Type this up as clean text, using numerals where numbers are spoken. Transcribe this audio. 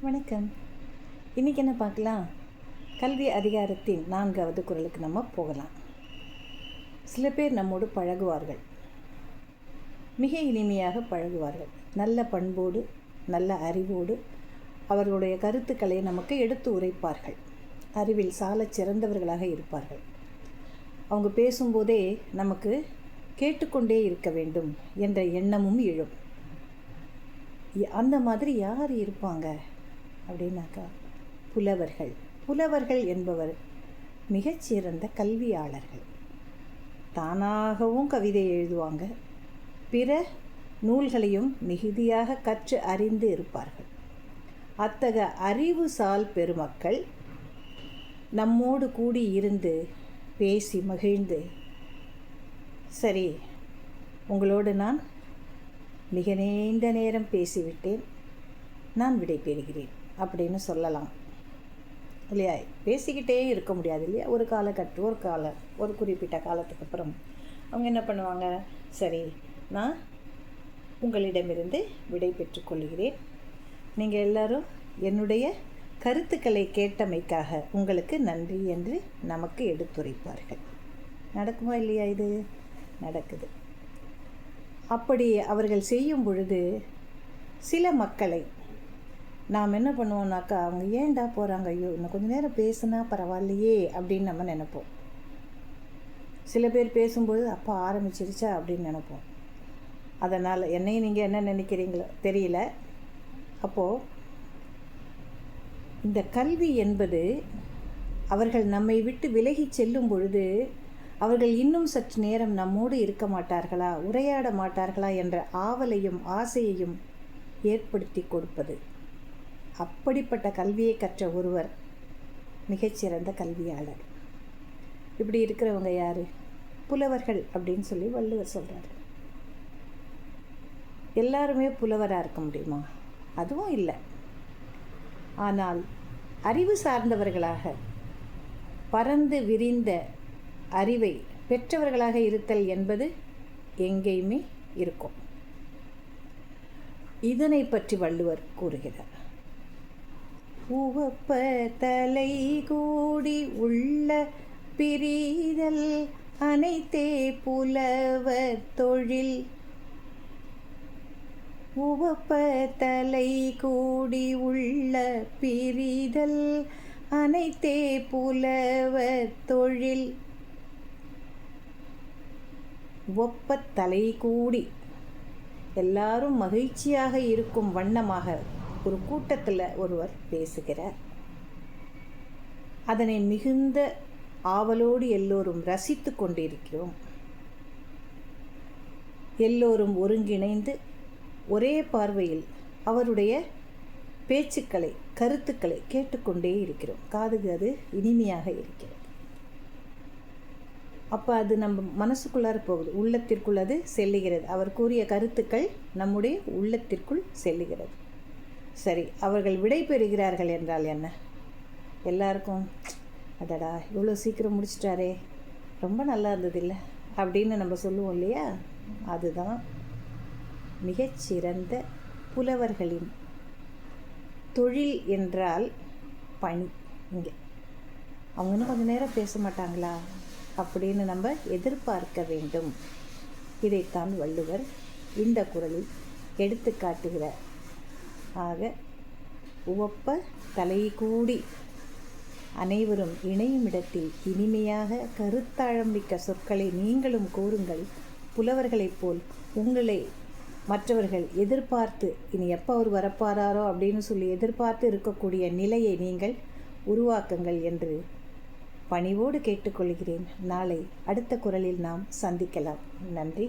வணக்கம். இன்றைக்கி என்ன பார்க்கலாம்? கல்வி அதிகாரத்தின் 4வது குறளுக்கு நம்ம போகலாம். சில பேர் நம்மோடு பழகுவார்கள், மிக இனிமையாக பழகுவார்கள். நல்ல பண்போடு, நல்ல அறிவோடு அவர்களுடைய கருத்துக்களை நமக்கு எடுத்து உரைப்பார்கள். அறிவில் சாலச் சிறந்தவர்களாக இருப்பார்கள். அவங்க பேசும்போதே நமக்கு கேட்டுக்கொண்டே இருக்க வேண்டும் என்ற எண்ணமும் எழும். அந்த மாதிரி யார் இருப்பாங்க அப்படின்னாக்கா, புலவர்கள். புலவர்கள் என்பவர் மிகச்சிறந்த கல்வியாளர்கள். தானாகவும் கவிதை எழுதுவாங்க, பிற நூல்களையும் மிகுதியாக கற்று அறிந்து இருப்பார்கள். அத்தகைய அறிவுசால் பெருமக்கள் நம்மோடு கூடி இருந்து பேசி மகிழ்ந்து, சரி, உங்களோடு நான் மிக நீண்ட நேரம் பேசிவிட்டேன், நான் விடை பெறுகிறேன் அப்படின்னு சொல்லலாம் இல்லையா? பேசிக்கிட்டே இருக்க முடியாது இல்லையா? ஒரு குறிப்பிட்ட காலத்துக்கு அப்புறம் அவங்க என்ன பண்ணுவாங்க, சரி, நான் உங்களிடமிருந்து விடை பெற்றுக்கொள்கிறேன். நீங்கள் எல்லோரும் என்னுடைய கருத்துக்களை கேட்டமைக்காக உங்களுக்கு நன்றி என்று நமக்கு எடுத்துரைப்பார்கள். நடக்குமா இல்லையா? இது நடக்குது. அப்படி அவர்கள் செய்யும் பொழுது சில மக்களை நாம் என்ன பண்ணுவோம்னாக்கா, அவங்க ஏன்டா போகிறாங்க, ஐயோ இன்னும் கொஞ்சம் நேரம் பேசுனா பரவாயில்லையே அப்படின்னு நம்ம நினைப்போம். சில பேர் பேசும்போது அப்பா ஆரம்பிச்சிருச்சா அப்படின்னு நினைப்போம். அதனால் என்னையும் நீங்கள் என்ன நினைக்கிறீங்களோ தெரியல. அப்போது இந்த கல்வி என்பது அவர்கள் நம்மை விட்டு விலகி செல்லும் பொழுது அவர்கள் இன்னும் சற்று நேரம் நம்மோடு இருக்க மாட்டார்களா, உரையாட மாட்டார்களா என்ற ஆவலையும் ஆசையையும் ஏற்படுத்தி கொடுப்பது. அப்படிப்பட்ட கல்வியை கற்ற ஒருவர் மிகச்சிறந்த கல்வியாளர். இப்படி இருக்கிறவங்க யார்? புலவர்கள் அப்படின்னு சொல்லி வள்ளுவர் சொல்கிறார். எல்லாருமே புலவராக இருக்க முடியுமா? அதுவும் இல்லை. ஆனால் அறிவு சார்ந்தவர்களாக, பரந்து விரிந்த அறிவை பெற்றவர்களாக இருத்தல் என்பது எங்கேயுமே இருக்கும். இதனை பற்றி வள்ளுவர் கூறுகிறார். உவப்ப தலை கூடி உள்ள பிரிதல் அனைத்தே புலவர் தொழில். உவப்ப தலை கூடி உள்ள பிரிதல் அனைத்தே புலவர் தொழில். ஒப்ப தலை கூடி எல்லாரும் மகிழ்ச்சியாக இருக்கும் வண்ணமாக ஒரு கூட்டத்தில் ஒருவர் பேசுகிறார். அதனை மிகுந்த ஆவலோடு எல்லோரும் ரசித்து கொண்டிருக்கிறோம். எல்லோரும் ஒருங்கிணைந்து ஒரே பார்வையில் அவருடைய பேச்சுக்களை, கருத்துக்களை கேட்டுக்கொண்டே இருக்கிறோம். காதுக்கு அது இனிமையாக இருக்கிறது. அப்போ அது நம்ம மனசுக்குள்ளார போகுது, உள்ளத்திற்குள் அது செல்லுகிறது. அவர் கூறிய கருத்துக்கள் நம்முடைய உள்ளத்திற்குள் செல்லுகிறது. சரி, அவர்கள் விடை பெறுகிறார்கள் என்றால் என்ன? எல்லாருக்கும் அதடா இவ்வளோ சீக்கிரம் முடிச்சிட்டாரே, ரொம்ப நல்லா இருந்தது இல்லை அப்படின்னு நம்ம சொல்லுவோம் இல்லையா? அதுதான் மிகச்சிறந்த புலவர்களின் தொழில் என்றால் பணி. இங்கே அவங்க இன்னும் கொஞ்சம் நேரம் பேச மாட்டாங்களா அப்படின்னு நம்ம எதிர்பார்க்க வேண்டும். இதைத்தான் வள்ளுவர் இந்த குறளில் எடுத்து காட்டுகிறார். ஆக உவப்ப தலை கூடி அனைவரும் இணையும் இடத்தில் இனிமையாக கருத்தாழமிக்க சொற்களை நீங்களும் கூறுங்கள். புலவர்களைப் போல் உங்களை மற்றவர்கள் எதிர்பார்த்து, இனி எப்போ அவர் வரப்பாராரோ அப்படின்னு சொல்லி எதிர்பார்த்து இருக்கக்கூடிய நிலையை நீங்கள் உருவாக்குங்கள் என்று பணிவோடு கேட்டுக்கொள்கிறேன். நாளை அடுத்த குறளில் நாம் சந்திக்கலாம். நன்றி.